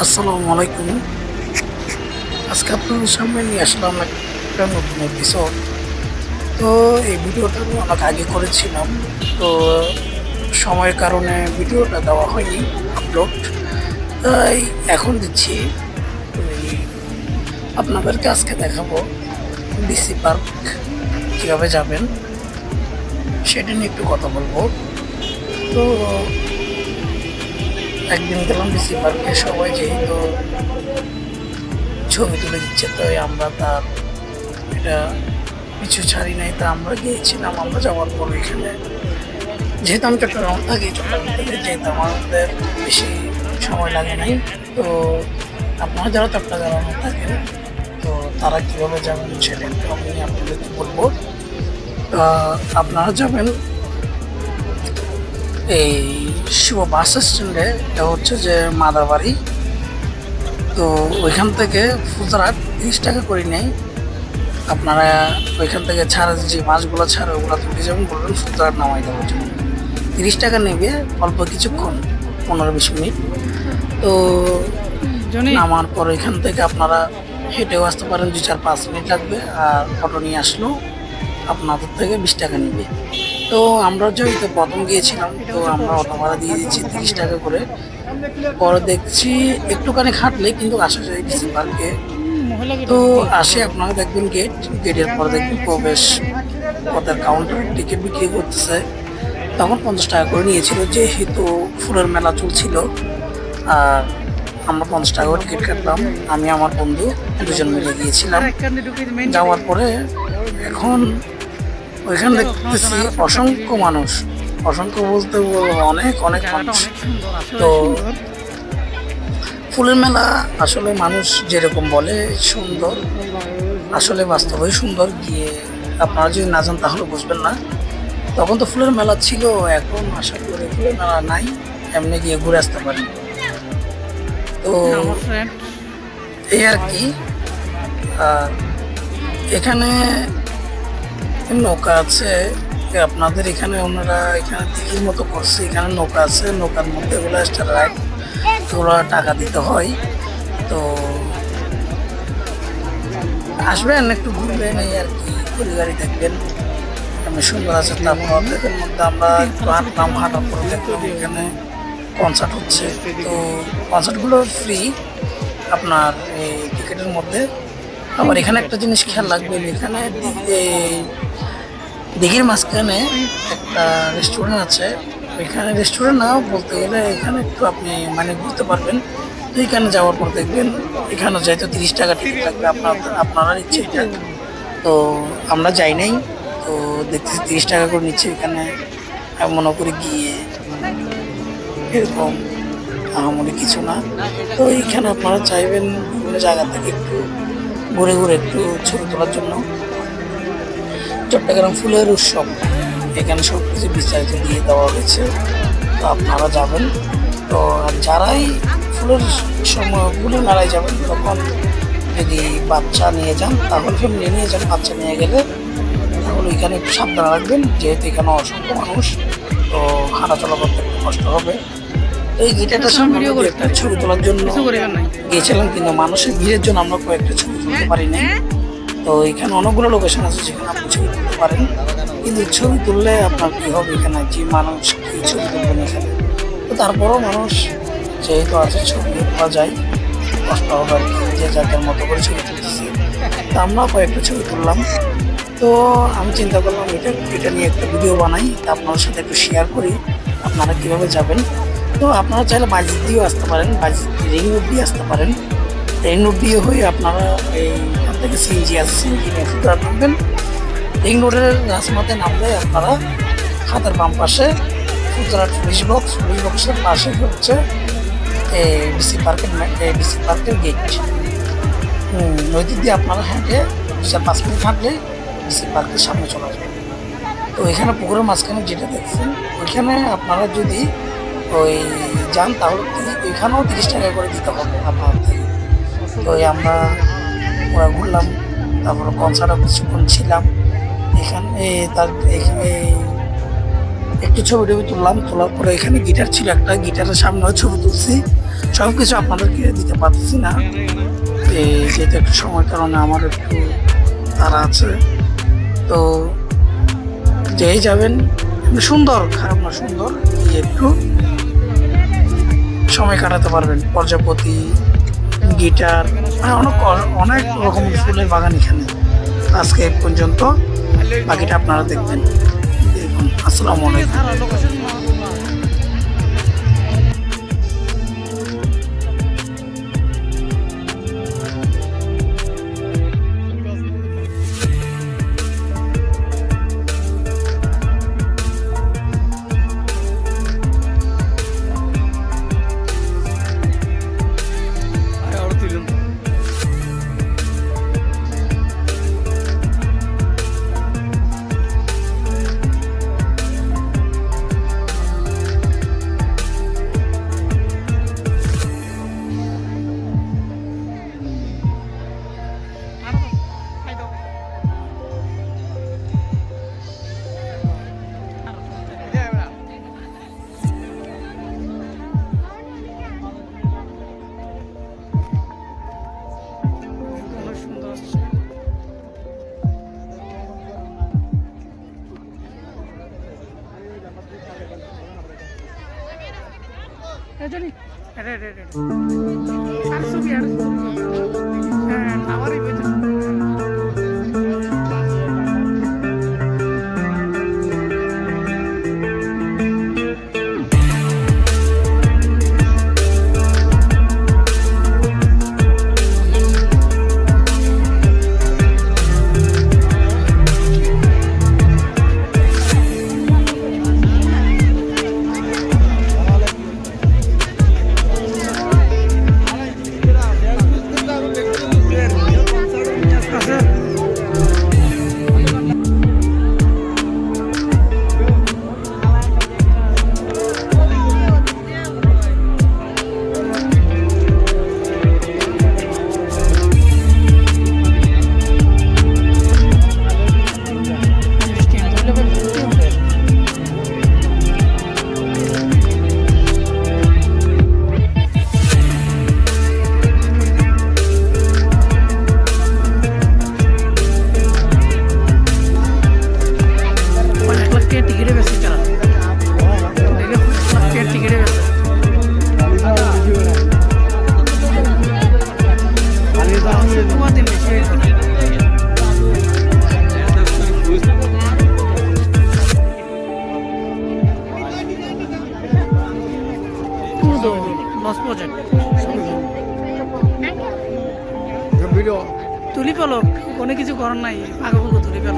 আসসালামু আলাইকুম। আজকে আপনাদের সামনে নিয়ে আসলাম একটা নতুন এপিসোড। তো এই ভিডিওটা আমি অনেক আগে করেছিলাম, তো সময়ের কারণে ভিডিওটা দেওয়া হয়নি আপলোড, তাই এখন দিচ্ছি। ওই আপনাদেরকে আজকে দেখাবো ডিসি পার্ক কীভাবে যাবেন সেটা নিয়ে একটু কথা বলবো। তো একদিন গেলাম ডিসি পার্কে, সবাই যেহেতু ছবি তুলে দিচ্ছে, তাই আমরা তার এটা কিছু ছাড়ি নাই, তা আমরা গিয়েছিলাম। আমরা যাওয়ার পর এখানে যেহেতু আমি চট্টগ্রাম থাকি, চট্টগ্রাম থেকে যেহেতু আমাদের বেশি সময় লাগে নাই, তো আপনারা যারা চট্টগ্রামে থাকেন তো তারা কীভাবে যাবেন সেটা একটু আমি আপনাদেরকে বলবো। আপনারা যাবেন এই শিব বাস স্ট্যান্ডে, এটা হচ্ছে যে মাদারবাড়ি। তো ওইখান থেকে ফুলতরাট 30 টাকা করে নেই। আপনারা ওইখান থেকে ছাড়া যে বাসগুলো ছাড়ে ওগুলো তুলে যাবেন, বলবেন ফুলতরাট নামাই দেওয়ার জন্য। 30 টাকা নেবে, অল্প কিছুক্ষণ, 15-20 মিনিট। তো নামার পর এখান থেকে আপনারা হেঁটেও আসতে পারেন, 2-4-5 মিনিট লাগবে। আর অটো নিয়ে আসলেও আপনাদের থেকে 20 টাকা নেবে। তো আমরা যেহেতু প্রথম গিয়েছিলাম, তো আমরা অটো ভাড়া দিয়ে দিচ্ছি 30 টাকা করে। পরে দেখছি একটুখানি হাঁটলে কিন্তু আসা যায় ডিসি পার্কে। তো আসে আপনারা দেখবেন গেটের পরে দেখবেন প্রবেশ পথের কাউন্টার টিকিট বিক্রি করতেছে। তখন 50 টাকা করে নিয়েছিল, যেহেতু ফুলের মেলা চলছিল। আর আমরা 50 টাকা করে টিকিট কাটলাম, আমি আমার বন্ধু দুজন মিলে গিয়েছিলাম। যাওয়ার পরে এখন ওইখানে দেখতেছি অসংখ্য বলতে অনেক অনেক মানুষ। তো ফুলের মেলা আসলে মানুষ যেরকম বলে সুন্দর, আসলে বাস্তবেই সুন্দর। গিয়ে আপনারা যদি না যান তাহলে বুঝবেন না। তখন তো ফুলের মেলা ছিল, এখন আশা করি ফুলের মেলা নাই, এমনি গিয়ে ঘুরে আসতে পারি। তো এই আর কি। আর এখানে নৌকা আছে আপনাদের এখানে, ওনারা এখানে দিঘির মতো করছে, এখানে নৌকা আছে, নৌকার মধ্যে ওগুলো রাইড, ওগুলো টাকা দিতে হয়। তো আসবেন, একটু ঘুরবেন, এই আর কি, গাড়ি দেখবেন, এমনি সুন্দর আছে। তারপর এর মধ্যে আমরা একটু হাঁটলাম, হাঁটার পরে দেখলাম এখানে কনসার্ট হচ্ছে। তো কনসার্টগুলো ফ্রি আপনার এই টিকিটের মধ্যে। আবার এখানে একটা জিনিস খেয়াল রাখবেন, এখানে দিঘির মাঝখানে একটা রেস্টুরেন্ট আছে। এখানে রেস্টুরেন্ট না বলতে গেলে এখানে একটু আপনি মানে ঘুরতে পারবেন। তো এখানে যাওয়ার পর দেখবেন এখানে যেহেতু 30 টাকা টিকিট লাগবে, আপনারা ইচ্ছে এটা। তো আমরা যাই নাই, তো দেখতেছি 30 টাকা করে নিচ্ছে এখানে। মনে করে গিয়ে এরকম আহামরি কিছু না। তো এইখানে আপনারা চাইবেন বিভিন্ন জায়গা থেকে একটু ঘুরে ঘুরে একটু ছবি তোলার জন্য। চট্টগ্রাম ফুলের উৎসব, এখানে সব কিছু বিস্তারিত দিয়ে দেওয়া হয়েছে। তো আপনারা যাবেন। তো আর যারাই ফুলের মেলায় যাবেন, তখন যদি বাচ্চা নিয়ে যান তাহলে ফ্যামিলি নিয়ে যান। বাচ্চা নিয়ে গেলে তাহলে এখানে একটু সাবধান রাখবেন, যেহেতু এখানে অসংখ্য মানুষ, তো হাঁটাচলা করতে একটু কষ্ট হবে। তো এই গিটারটার সামনে একটা ছবি তোলার জন্য গিয়েছিলাম, কিন্তু মানুষের ভিড়ের জন্য আমরা কয়েকটা ছবি তুলতে পারি না। তো এখানে অনেকগুলো লোকেশন আছে যেখানে আপনি ছবি তুলতে পারেন, কিন্তু ছবি তুললে আপনার কী হবে, এখানে যে মানুষ কী ছবি তুলবেন এখানে। তো তারপরেও মানুষ যেহেতু আছে ছবি তোলা যায়, কষ্ট হবে আর কি, যে যাদের মতো করে ছবি তুলতেছে। তো আমরা কয়েকটা ছবি তুললাম। তো আমি চিন্তা করলাম এটা নিয়ে একটা ভিডিও বানাই, তা আপনার সাথে একটু শেয়ার করি আপনারা কীভাবে যাবেন। তো আপনারা চাইলে বাজিত দিয়েও আসতে পারেন, রিং রোড দিয়ে আসতে পারেন। রিং রোড দিয়ে হয়ে আপনারা এইখান থেকে সিএনজি আছে, সিএনজি নিয়ে ফুলতরাট নামবেন। রিং রোডের রাজমাতে নামলে আপনারা হাতের বাম পাশে ফুলতরাট পুলিশ বক্সের পাশে হচ্ছে ডিসি পার্কের গেট। ওই দিক দিয়ে আপনারা হেঁটে 4-5 মিনিট হাঁটলে ডিসি পার্কের সামনে চলে আসবেন। তো এখানে পুকুরের মাঝখানে যেটা দেখছেন, ওইখানে আপনারা যদি ওই যান তাহলে ওইখানেও 30 টাকা করে দিতে হবে আপনার থেকে। তো আমরা ঘুরলাম, তারপরে কনসার্টে কিছুক্ষণ ছিলাম। এখানে তার এখানে একটু ছবি টবি তুললাম, তোলার পরে এখানে গিটার ছিল একটা, গিটারের সামনেও ছবি তুলছি। সব কিছু আপনাদেরকে দিতে পারতেছি না, যেহেতু একটু সময় কারণে আমার একটু তাড়া আছে। তো যেই যাবেন সুন্দর, খারাপ না, সুন্দর, একটু সময় কাটাতে পারবেন। প্রজাপতি, গিটার, অনেক অনেক রকমের ফুলের বাগান এখানে। আজকে এই পর্যন্ত, বাকিটা আপনারা দেখবেন। দেখুন, আসসালামু আলাইকুম। তুলি পেল, কোনো কিছু করার নাই, আগে তুলি পেল।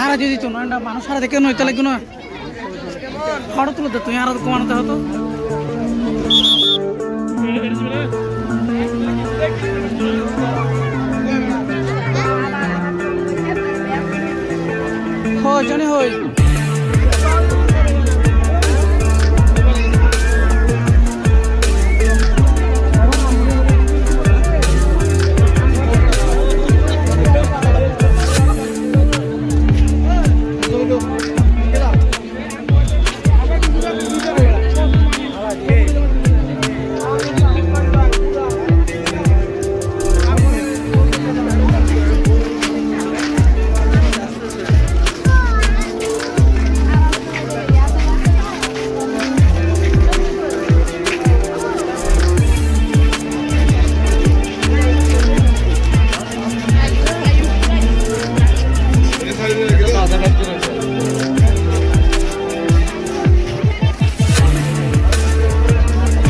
হারা যদি তো না মানুষ হারা দেখে নয় তাহলে কোনো ফটো তুলো তো তুই আরো কমানোতে হতো। কয়জনই হই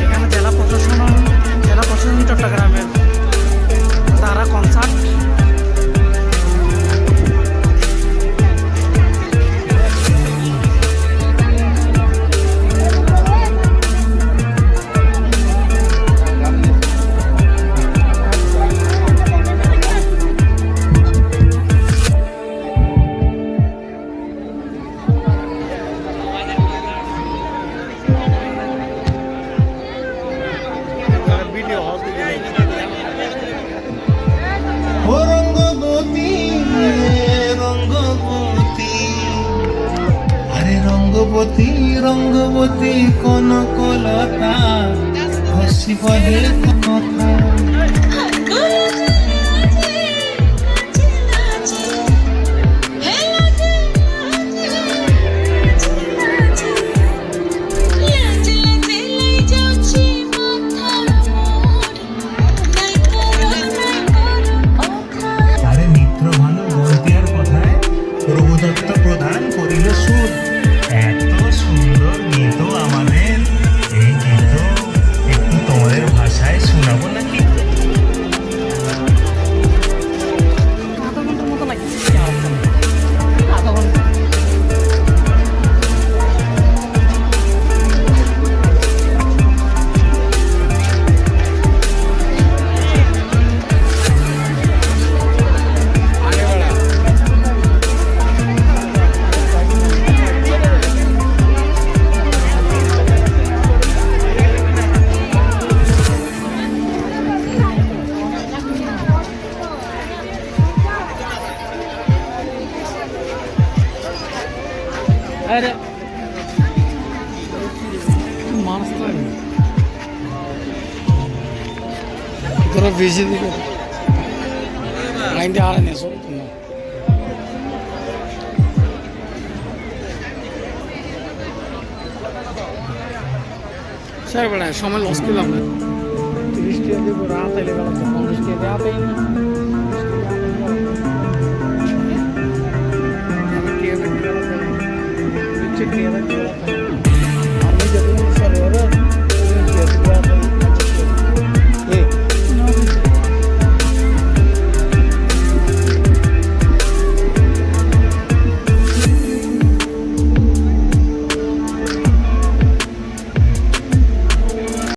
এখানে জেলা প্রশাসন চট্টগ্রামের তারা কনসার্ট ও রঙ্গবতী রঙ্গবতী আরে রঙ্গবতী রঙ্গবতী কনকলতা হসি পদে কথা আরে মিত্র ভানু বলতিয়ার কথায় প্রভুদত্ত প্রধান করিল সুর এত সুন্দর গীত আমাদের এই গীত একটু তোমাদের ভাষায় শোনাবো নাকি আধা ঘন্টার মতো লাগে আধা ঘন্টা अरे मानस तो बिजी दिखे आइंदे आ रहे हैं सब सर बड़ा है समय लॉस के लगा 30 टी के रात आइले वाला तो 50 टी आते ही नहीं टी के